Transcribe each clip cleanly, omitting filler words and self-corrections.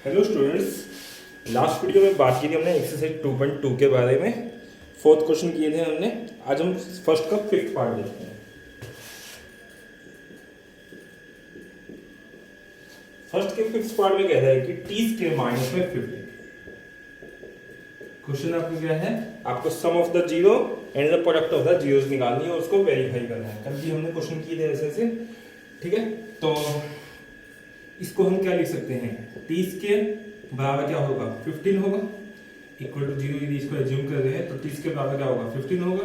Hello students, last video में बात की थी हमने एक्सरसाइज 2.2 के बारे में। फोर्थ क्वेश्चन किए थे हमने। आज हम फर्स्ट का फिफ्थ पार्ट देखते हैं। फर्स्ट के फिफ्थ पार्ट में कह रहा है कि टी स्क्वायर माइनस में 50। क्वेश्चन आपको क्या है, आपको sum of the zero and the product of the zeros निकालनी है और उसको वेरीफाई करना है। कल भी हमने क्वेश्चन किए थे ऐसे। ठीक है, तो इसको हम क्या लिख सकते हैं, टी स्क्वायर बराबर क्या होगा 15 होगा, इक्वल टू जीरो। यदि इसको एज्यूम कर रहे हैं तो टी स्क्वायर बराबर क्या होगा 15 होगा।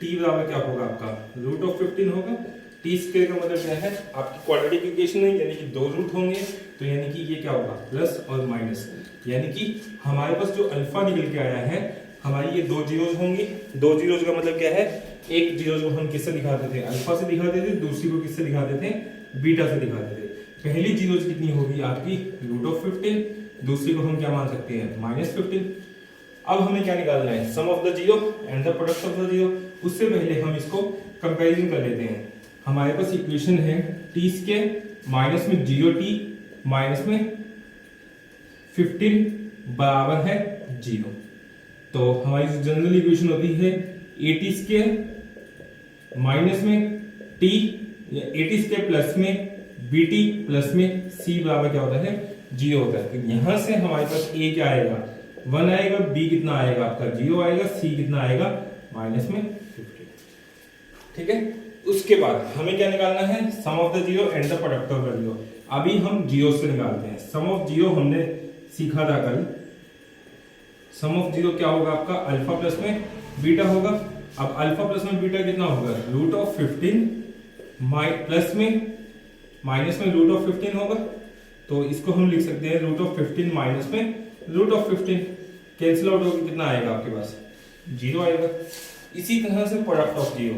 टी बराबर क्या होगा आपका रूट ऑफ 15 होगा। टी स्क्वायर का मतलब क्या है, आपकी क्वाड्रेटिक इक्वेशन है, यानी कि दो रूट होंगे, तो यानी कि ये क्या होगा प्लस और माइनस, यानी कि हमारे पास जो अल्फा निकल के आया है, हमारी ये दो जीरोज होंगी। दो जीरोज का मतलब क्या है, एक जीरो को हम किससे दिखाते थे, अल्फा से दिखाते थे, दूसरी को किससे दिखाते थे, बीटा से दिखाते थे। पहली जीरो कितनी होगी आपकी रूट ऑफ 15, दूसरी को हम क्या मान सकते हैं -15। अब हमें क्या निकालना है, sum of the zero and the product of the zero. उससे पहले हम इसको कंपैरिजन कर लेते हैं। हमारे पास इक्वेशन है टी स्क्वायर माइनस में 0t माइनस में 15 बराबर है 0। तो हमारी जनरल इक्वेशन होती है ए टी स्क्वायर माइनस में T, A T square plus में बी टी प्लस में सी बराबर क्या होता है 0 होता है। तो यहां से हमारे पास ए क्या आएगा 1 आएगा, बी कितना आएगा आपका 0 आएगा, सी कितना आएगा माइनस में 15। ठीक है, उसके बाद हमें क्या निकालना है, sum of the zero and the product of the zero. अभी हम जीरो से निकालते हैं। सम ऑफ जीरो हमने सीखा था कल। सम ऑफ जीरो क्या होगा आपका अल्फा प्लस में बीटा होगा। अब अल्फा प्लस में बीटा कितना होगा रूट ऑफ 15 प्लस में माइनस में रूट ऑफ 15 होगा। तो इसको हम लिख सकते हैं रूट ऑफ 15 माइनस में रूट ऑफ 15। कैंसिल आउट होकर कितना आएगा आपके पास 0 आएगा। इसी तरह से product of zero,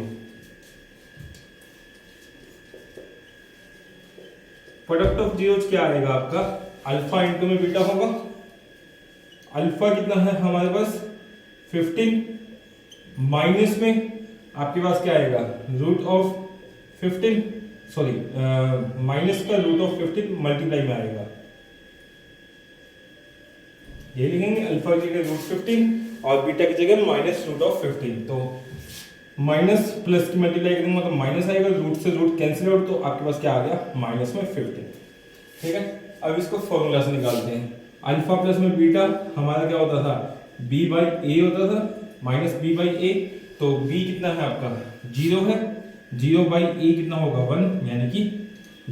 product of zero क्या आएगा आपका अल्फा इंटू में बीटा होगा। अल्फा कितना है हमारे पास 15 माइनस में आपके पास क्या आएगा रूट ऑफ 15, सॉरी माइनस का रूट ऑफ 15 मल्टीप्लाई में आएगा। ये लिखेंगे अल्फा की जगह रूट 15 और बीटा की जगह माइनस रूट ऑफ 15। तो माइनस प्लस की मल्टीप्लाई करेंगे तो माइनस आएगा, रूट से रूट कैंसिल आउट, तो आपके पास क्या आ गया माइनस में 15। ठीक है, अब इसको फॉर्मूला से निकालते हैं। अल्फा प्लस में बीटा हमारा क्या होता था b बाई ए होता था, माइनस b बाई ए। तो b कितना है आपका 0 है, 0 बाई ए कितना होगा 1, यानी कि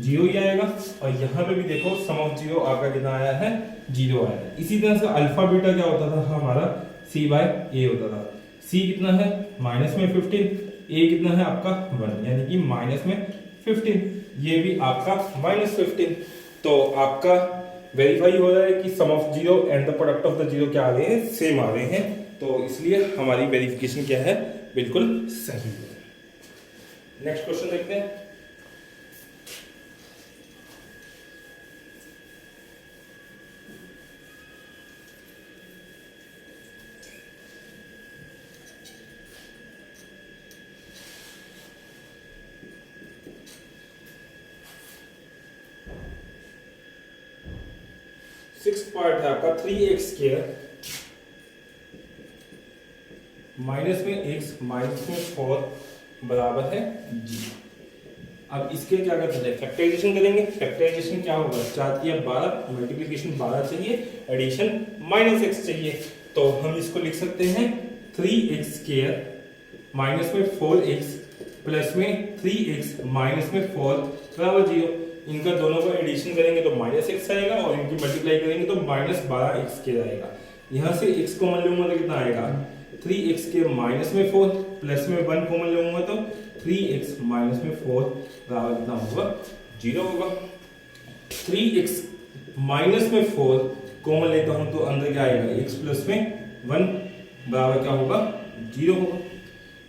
0 ही आएगा। और यहाँ पे भी देखो सम ऑफ जीरो आपका कितना आया है 0 आया है। इसी तरह से अल्फा बीटा क्या होता था हमारा c बाई ए होता था। c कितना है माइनस में 15, a कितना है आपका 1, यानी कि माइनस में 15, ये भी आपका -15। तो आपका वेरीफाई हो रहा है कि sum of zero and the product of the zero क्या आ रहे हैं, सेम आ रहे हैं। तो इसलिए हमारी वेरिफिकेशन क्या है, बिल्कुल सही है। नेक्स्ट क्वेश्चन देखते हैं। सिक्स पार्ट है आपका 3x स्क्वायर माइनस में x माइनस में 4 बराबर है g। अब इसके क्या करते हैं, फैक्टराइजेशन करेंगे। फैक्टराइजेशन क्या होगा 4 या 12, मल्टीप्लिकेशन 12 चाहिए, एडिशन -x चाहिए। तो हम इसको लिख सकते हैं 3x स्क्वायर माइनस में 4x प्लस में 3x माइनस में 4 बराबर 0। इनका दोनों का एडिशन करेंगे तो -x आएगा और इनकी मल्टीप्लाई करेंगे तो -12x स्क्वायर आएगा। यहाँ से x को कॉमन लूंगा तो कितना आएगा 3x के माइनस में 4 प्लस में 1 कॉमन लूंगा तो 3x माइनस में 4 बराबर कितना होगा 0 होगा। 3x माइनस में 4 कॉमन लेता हूं तो अंदर क्या आएगा x प्लस में 1 बराबर क्या होगा 0 होगा।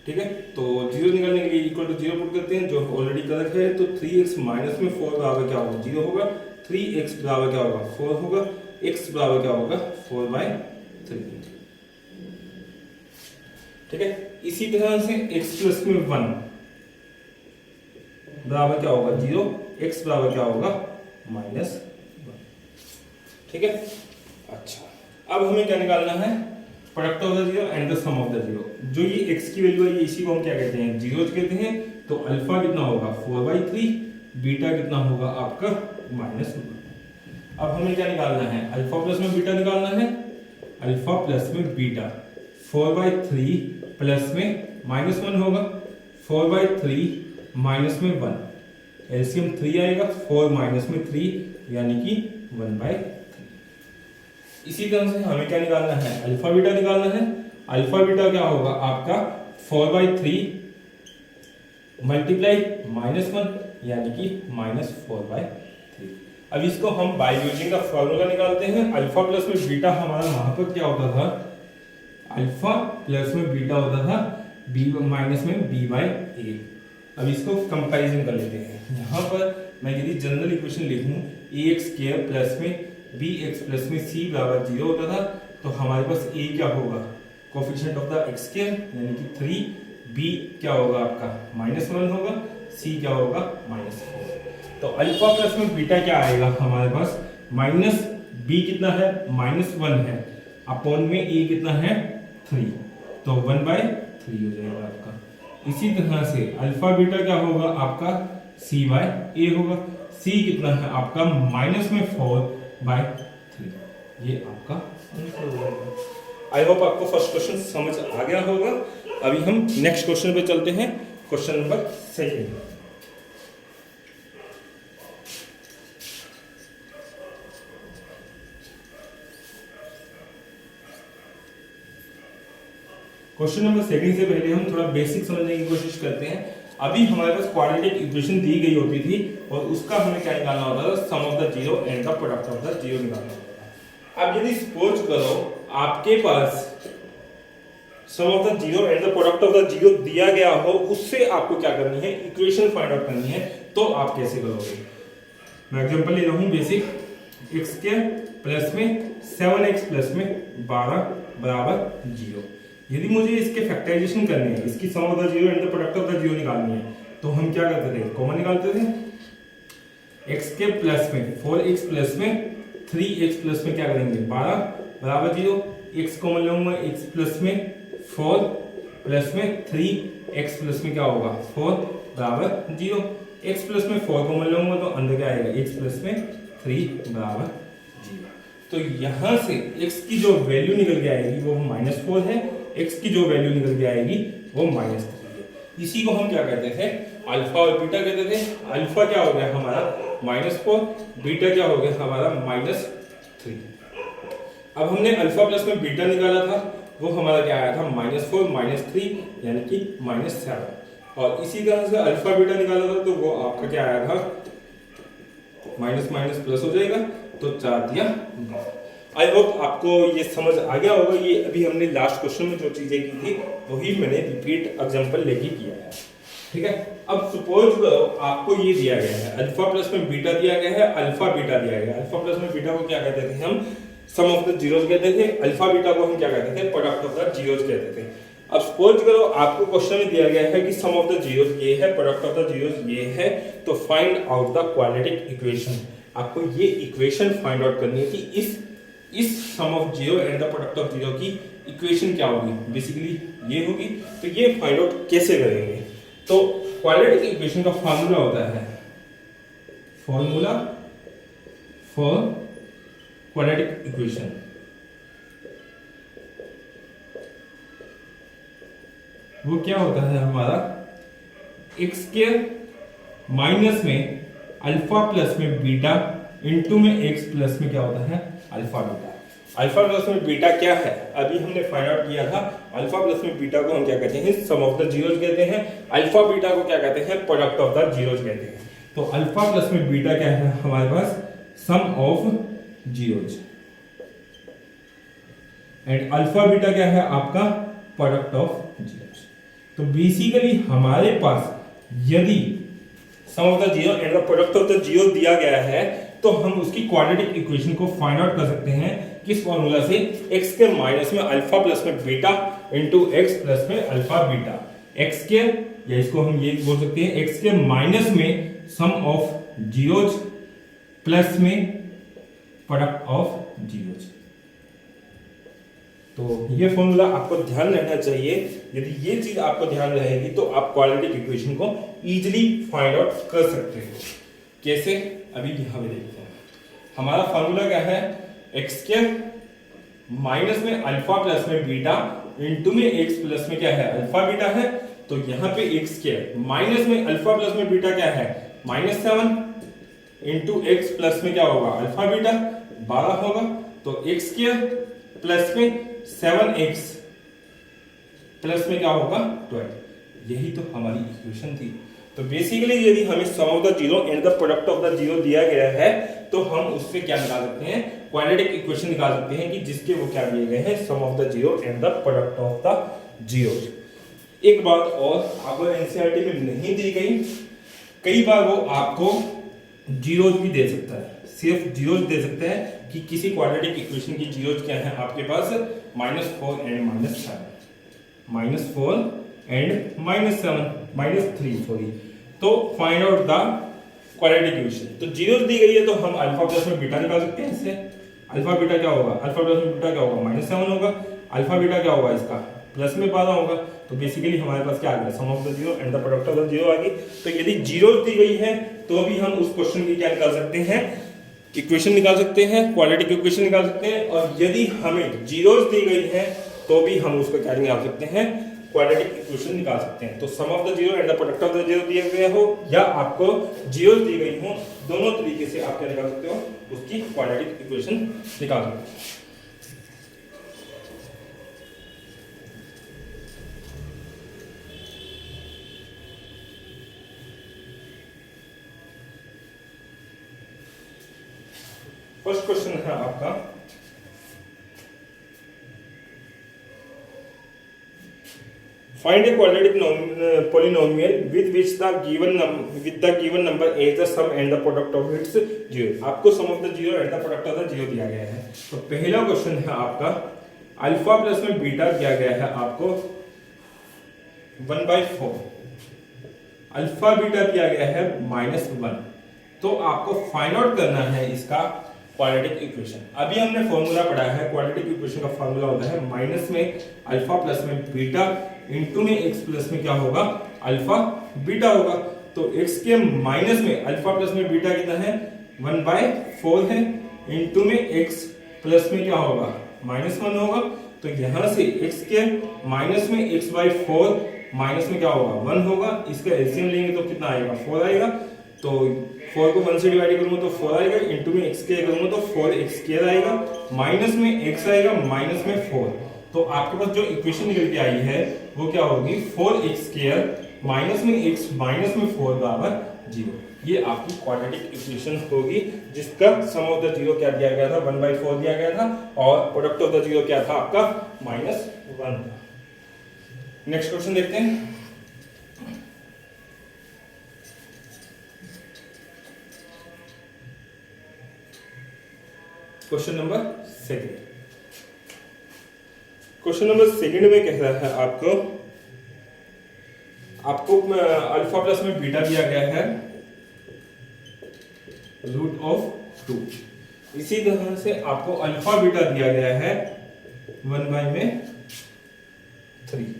ठीक है, तो 0 निकालने के लिए इक्वल टू 0 पुट करते हैं, जो ऑलरेडी कर रखा है। तो 3x माइनस में 4 बराबर क्या होगा 0 होगा, 3x बराबर क्या होगा 4 होगा, x बराबर क्या होगा 4/3। ठीक है, इसी तरह से x प्लस में 1 बराबर क्या होगा 0, x बराबर क्या होगा -1। ठीक है। अच्छा, अब हमें क्या निकालना है, product of the zero and the sum of the zero. जो ये x की वैल्यू है, इसी को हम क्या कहते हैं, जीरोज कहते हैं। तो अल्फा कितना होगा 4/3, बीटा कितना होगा आपका -1। अब हमें क्या निकालना है, अल्फा प्लस में बीटा निकालना है। अल्फा प्लस में बीटा 4/3 प्लस में -1 होगा, 4/3 माइनस में 1, एलसीएम 3 आएगा, 4 माइनस में 3 यानी कि 1/3। इसी तरह से हमें क्या निकालना है, अल्फा बीटा निकालना है। अल्फा बीटा क्या होगा आपका 4/3 मल्टीप्लाई -1 यानी कि -4/3। अब इसको हम बाय यूजिंग का फॉर्मूला निकालते हैं। अल्फा प्लस में बीटा हमारा वहां पर क्या होता था, अल्फा प्लस में बीटा होता था b माइनस में b/a। अब इसको कंपैरिजन कर लेते हैं। यहाँ पर मैं यदि जनरल इक्वेशन लिखूं ax² प्लस में bx प्लस में c बराबर 0 होता था, तो हमारे पास a क्या होगा, कोफिशिएंट ऑफ द x² यानी कि 3, b क्या होगा आपका -1 होगा, c क्या होगा -4। तो अल्फा प्लस में बीटा क्या आएगा हमारे पास, माइनस b कितना है -1 है, अपॉन में a कितना है 3, तो 1/3 हो जाएगा आपका। इसी तरह से अल्फा बीटा क्या होगा आपका c/a होगा, c कितना है आपका -4/3। ये आपका आंसर हो जाएगा। आई होप आपको फर्स्ट क्वेश्चन समझ आ गया होगा। अभी हम नेक्स्ट क्वेश्चन पे चलते हैं, क्वेश्चन नंबर 2। क्वेश्चन नंबर 2 से पहले हम थोड़ा बेसिक समझने की कोशिश करते हैं। अभी हमारे पास क्वाड्रेटिक इक्वेशन दी गई होती थी और उसका हमें क्या निकालना होता था, sum of the zero and the product of the zero निकालना होता था। अब यदि सपोज करो आपके पास sum of the zero and the product of the zero दिया गया हो, उससे आपको क्या करनी है, इक्वेशन फाइंड आउट करनी है। तो आप कैसे करोगे, मैं एग्जांपल ले रहा हूं बेसिक, x² प्लस में 7x प्लस में 12 बराबर 0। यदि मुझे इसके फैक्टराइजेशन करनी है, इसकी sum of the zero and the product of the zero निकालनी है, तो हम क्या करते थे, कॉमन निकालते थे। x के प्लस में 4x प्लस में 3x प्लस में क्या करेंगे 12 बराबर 0, x कॉमन लूंगा, x प्लस में 4 प्लस में 3x प्लस में क्या होगा 4 बराबर 0, x प्लस में 4 कॉमन लूंगा तो अंदर क्या आएगा x प्लस में 3 बराबर 0। तो यहां से x की जो वैल्यू निकल के आएगी वो -4 है, x की जो वैल्यू निकल के आएगी वो -3 है। इसी को हम क्या कहते थे, अल्फा और बीटा कहते थे। अल्फा क्या हो गया हमारा -4, बीटा क्या हो गया हमारा -3। अब हमने अल्फा प्लस में बीटा निकाला था, वो हमारा क्या आया था -4 -3 यानी कि -7। और इसी तरह से अल्फा बीटा निकाला था, तो वो आपका क्या आया था माइनस माइनस प्लस हो जाएगा, तो 4 दिया 9। आई होप आपको ये समझ आ गया होगा। ये अभी हमने लास्ट क्वेश्चन में जो चीजें की थी वही मैंने रिपीट एग्जांपल लेके किया है, ठीक है। अब सपोज करो आपको ये दिया गया है, अल्फा प्लस में बीटा दिया गया है, अल्फा बीटा दिया गया है। अल्फा प्लस में बीटा को क्या कहते थे हम, सम ऑफ द जीरोस कहते थे। अल्फा बीटा को हम क्या कहते थे, प्रोडक्ट ऑफ द जीरोस कहते थे। अब सपोज करो आपको क्वेश्चन में दिया गया है कि सम ऑफ द जीरोस ये है, प्रोडक्ट ऑफ द जीरोस ये है, तो find out the quadratic equation. आपको ये इक्वेशन फाइंड आउट करनी है कि इस sum of zero and the product of zero की इक्वेशन क्या होगी, बेसिकली ये होगी। तो ये फाइंड आउट कैसे करेंगे, तो क्वाड्रेटिक इक्वेशन का फार्मूला होता है, फॉर्मूला फॉर क्वाड्रेटिक इक्वेशन। वो क्या होता है हमारा, एक्स स्क्वायर माइनस में अल्फा प्लस में बीटा इनटू में एक्स प्लस में क्या होता है अल्फा बीटा। अल्फा प्लस में बीटा क्या है, अभी हमने फाइंड आउट किया था। अल्फा प्लस में बीटा को हम क्या कहते हैं, सम ऑफ द जीरोस कहते हैं। अल्फा बीटा को क्या कहते हैं, प्रोडक्ट ऑफ द जीरोस कहते हैं। तो अल्फा प्लस में बीटा क्या है हमारे पास, sum of zeros, and alpha beta क्या है आपका प्रोडक्ट ऑफ जीरोस। तो बेसिकली हमारे पास यदि sum of the zero and the product of the zero दिया गया है, तो हम उसकी क्वाड्रेटिक इक्वेशन को फाइंड आउट कर सकते हैं किस फॉर्मूला से, x के माइनस में अल्फा प्लस में बीटा इंटू x प्लस में अल्फा बीटा। x के, या इसको हम ये बोल सकते हैं, x के माइनस में सम ऑफ जीरोज प्लस में प्रोडक्ट ऑफ जीरोज। तो ये फॉर्मूला आपको ध्यान रखना चाहिए। यदि ये चीज आपको ध्यान रहेगी तो आप क्वाड्रेटिक इक्वेशन को इजीली फाइंड आउट कर सकते हो। कैसे, अभी यहां पे देखते हैं। हमारा फॉर्मूला क्या है, एक्स स्क्वायर माइनस में अल्फा प्लस में बीटा इंटू में एक्स प्लस में क्या है, अल्फा बीटा है। तो यहाँ पे एक्स स्क्वायर माइनस में अल्फा प्लस में बीटा क्या है, -7 इंटू एक्स प्लस में क्या होगा, अल्फा बीटा 12 होगा। तो एक्स स्क्वायर प्लस में 7x प्लस में क्या होगा 12। यही तो हमारी इक्वेशन थी। तो बेसिकली यदि हमें sum of the zero and the product of the zero दिया गया है तो हम उससे क्या निकाल सकते हैं, क्वाड्रेटिक इक्वेशन निकाल सकते हैं कि जिसके वो क्या दिए गए हैं, sum of the zero and the product of the zero. एक बात और आपको एनसीईआरटी में नहीं दी गई, कई बार वो आपको जीरोज भी दे सकता है, सिर्फ जीरोज दे सकता है कि किसी क्वाड्रेटिक इक्वेशन की जीरोज क्या है आपके पास, -4 एंड -3 सॉरी। तो find out the quadratic equation. तो जीरोज दी गई है तो हम अल्फा प्लस में बीटा निकाल सकते हैं इससे। अल्फा बीटा क्या होगा, अल्फा प्लस में बीटा क्या होगा, -7 होगा। अल्फा बीटा क्या होगा इसका, प्लस में 12 होगा। तो बेसिकली हमारे पास क्या आ गया, sum of the zero and the product of the zero आ गई। तो यदि जीरोज दी गई है तो भी हम उस क्वेश्चन की क्या निकाल सकते हैं, इक्वेशन निकाल सकते हैं, क्वाड्रेटिक इक्वेशन निकाल सकते हैं। और यदि हमें जीरोज दी गई है तो भी हम उसको क्या निकाल सकते हैं, क्वाड्रेटिक इक्वेशन निकाल सकते हैं। तो sum of the zero and the product of the zero दिया गया हो या आपको जीरोज दी गई हो, दोनों तरीके से आप क्या निकाल सकते हो, उसकी क्वाड्रेटिक इक्वेशन निकाल सकते हो। फर्स्ट क्वेश्चन है आपका, find a quadratic polynomial with which the given number is the sum and the product of its zero। आपको sum of the zero and the product of the zero दिया गया है। तो पहला क्वेश्चन है आपका, अल्फा प्लस में beta दिया गया है आपको 1/4, अल्फा बीटा दिया गया है -1। तो आपको फाइंड आउट करना है इसका क्वाड्रेटिक इक्वेशन। अभी हमने फॉर्मूला पढ़ा है, क्वाड्रेटिक इक्वेशन का फॉर्मूला होता है माइनस में अल्फा प्लस में बीटा इंटू में एक्स प्लस में क्या होगा, अल्फा बीटा होगा। तो एक्स के माइनस में अल्फा प्लस में बीटा कितना है, 1/4 है, इंटू में एक्स प्लस में क्या होगा, -1 होगा। तो यहां से एक्स के माइनस में x/4 माइनस में क्या होगा, 1 होगा। इसका एलसीएम लेंगे तो कितना आएगा, 4 आएगा। तो 4 को 1 से डिवाइड करूंगा तो 4 आएगा, इंटू में x स्क्वायर करूंगा तो 4x² आएगा, माइनस में x आएगा, माइनस में 4। तो आपके पास जो इक्वेशन निकल के आई है वो क्या होगी, 4x² माइनस में x माइनस में 4 बराबर 0। ये आपकी क्वाड्रेटिक इक्वेशन होगी जिसका सम ऑफ द जीरो क्या दिया गया था, 1/4 दिया गया था और प्रोडक्ट ऑफ द जीरो क्या था आपका, -1 था। नेक्स्ट क्वेश्चन देखते हैं। Question number second. Question number second में कह रहा है आपको अल्फा प्लस में बीटा दिया गया है √2। इसी तरह से आपको अल्फा बीटा दिया गया है 1/3।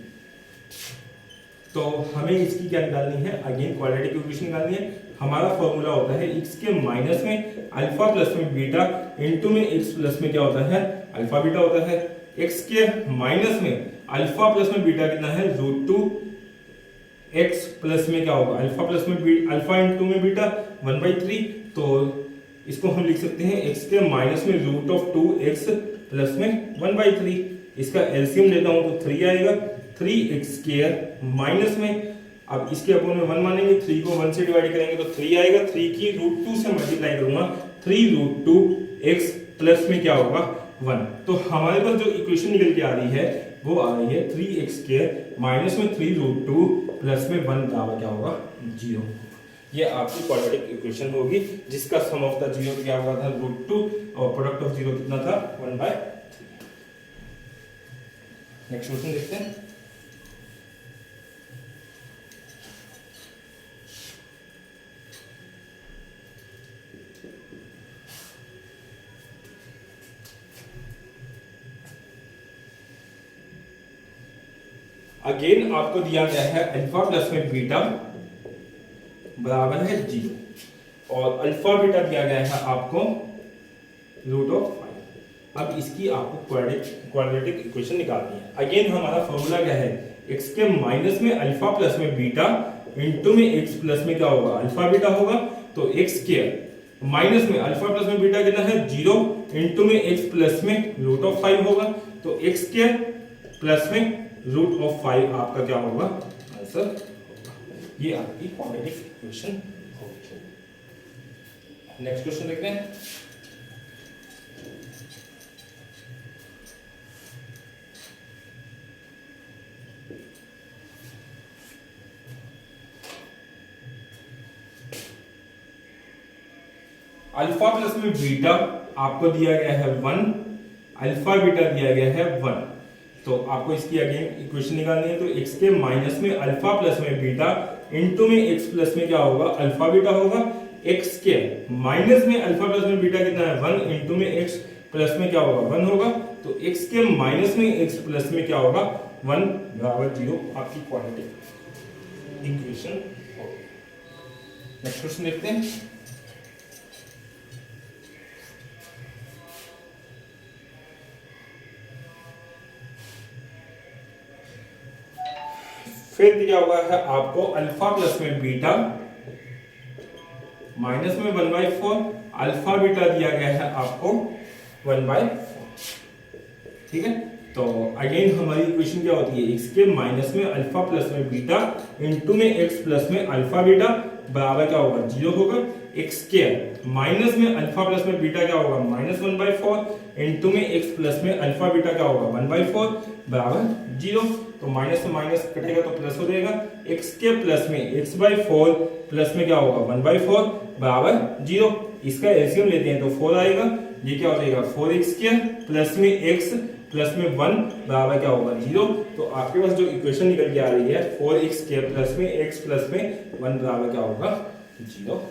तो हमें इसकी क्या निकालनी है, अगेन क्वाड्रेटिक इक्वेशन निकालनी है। हमारा फॉर्मूला होता है x के माइनस में अल्फा प्लस में बीटा इंटू में x प्लस में क्या होता है, अल्फा बीटा होता है। x के माइनस में अल्फा प्लस में बीटा कितना है, √2, x प्लस में क्या होगा, अल्फा प्लस में अल्फा इंटू में बीटा 1/3। तो इसको हम लिख सकते हैं x के माइनस में √2x प्लस में 1/3। इसका एलसीएम लेता हूं तो 3 आएगा, 3x² माइनस में, अब इसके अपोन में 1 मानेंगे, 3 को 1 से डिवाइड करेंगे तो 3 आएगा, 3 की √2 से मल्टीप्लाई करूंगा, 3√2x प्लस में क्या होगा 1। तो हमारे पास जो इक्वेशन निकल के आ रही है वो आ रही है 3x² माइनस में 3√2 प्लस में 1 बराबर क्या होगा, 0। ये आपकी क्वाड्रेटिक इक्वेशन होगी जिसका सम ऑफ द जीरो क्या हुआ था, √2 और प्रोडक्ट ऑफ जीरो कितना था, 1/3। नेक्स्ट क्वेश्चन देखते हैं। अगेन आपको दिया गया है अल्फा प्लस में बीटा बराबर है 0 और अल्फा बीटा दिया गया है आपको √5। अब इसकी आपको क्वाड्रेटिक इक्वेशन निकालनी है। अगेन हमारा फॉर्मूला क्या है, x के माइनस में अल्फा प्लस में बीटा इंटू में x प्लस में क्या होगा, अल्फा बीटा होगा। तो x स्क्वायर माइनस में अल्फा प्लस में बीटा कितना है 0 इंटू में x प्लस में √5 होगा। तो x स्क्वायर प्लस में √5 आपका क्या होगा, आंसर होगा। ये आपकी क्वाड्रेटिक इक्वेशन होगी। नेक्स्ट क्वेश्चन देखते हैं। अल्फा प्लस में बीटा आपको दिया गया है 1, अल्फा बीटा दिया गया है 1। तो आपको इसकी अगेन इक्वेशन निकालनी है। तो x के माइनस में अल्फा प्लस में बीटा इंटू में x प्लस में क्या होगा, अल्फा बीटा होगा। x के माइनस में अल्फा प्लस में बीटा कितना है 1 इंटू में x प्लस में क्या होगा 1 होगा। तो x के माइनस में x प्लस में क्या होगा 1 बराबर 0 आपकी क्वाड्रेटिक इक्वेशन होगी। नेक्स्ट क्वेश्चन देखते हैं। फिर दिया हुआ है आपको अल्फा प्लस में बीटा माइनस में 1/4, अल्फा बीटा दिया गया है आपको 1/4। ठीक है, तो अगेन हमारी इक्वेशन क्या होती है, x के माइनस में अल्फा प्लस में बीटा इंटू में x प्लस में अल्फा बीटा बराबर क्या होगा 0 होगा। x के माइनस में अल्फा प्लस में बीटा क्या होगा -1/4 इंटू में x प्लस में अल्फा बीटा क्या होगा 1/4 बराबर 0। तो माइनस से माइनस कटेगा तो प्लस हो जाएगा। x के प्लस में x/4 प्लस में क्या होगा 1/4 बराबर 0। इसका एलसीएम लेते हैं तो 4 आएगा। ये क्या हो जाएगा 4x² प्लस में x प्लस में 1 बराबर क्या होगा 0। तो आपके पास जो इक्वेशन निकल के आ रही है 4x² प्लस में x प्लस में 1 बराबर क्या होगा 0।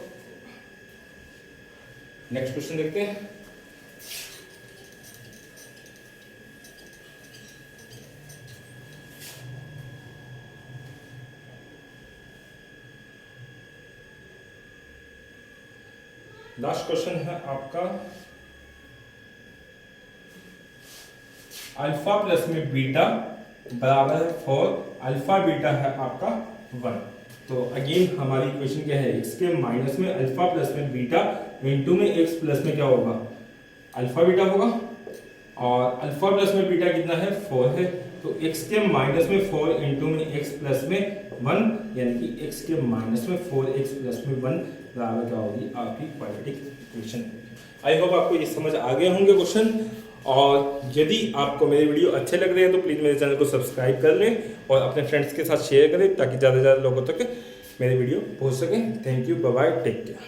नेक्स्ट क्वेश्चन देखते हैं। लास्ट क्वेश्चन है आपका अल्फा प्लस में बीटा बराबर है 4, अल्फा बीटा है आपका 1। तो अगेन हमारी इक्वेशन क्या है, x के माइनस में अल्फा प्लस में बीटा इंटू में x प्लस में क्या होगा अल्फा बीटा होगा। और अल्फा प्लस में बीटा कितना है 4 है। तो x के माइनस में 4 इंटू में x प्लस में 1 यानी कि x के माइनस में 4x प्लस में 1 बराबर क्या होगी आपकी क्वाड्रेटिक इक्वेशन। आई होप आपको ये समझ आ गए होंगे क्वेश्चन। और यदि आपको मेरे वीडियो अच्छे लग रहे हैं तो प्लीज़ मेरे चैनल को सब्सक्राइब कर लें और अपने फ्रेंड्स के साथ शेयर करें ताकि ज़्यादा से ज़्यादा लोगों तक मेरे वीडियो पहुंच सकें। Thank you, bye bye, take care.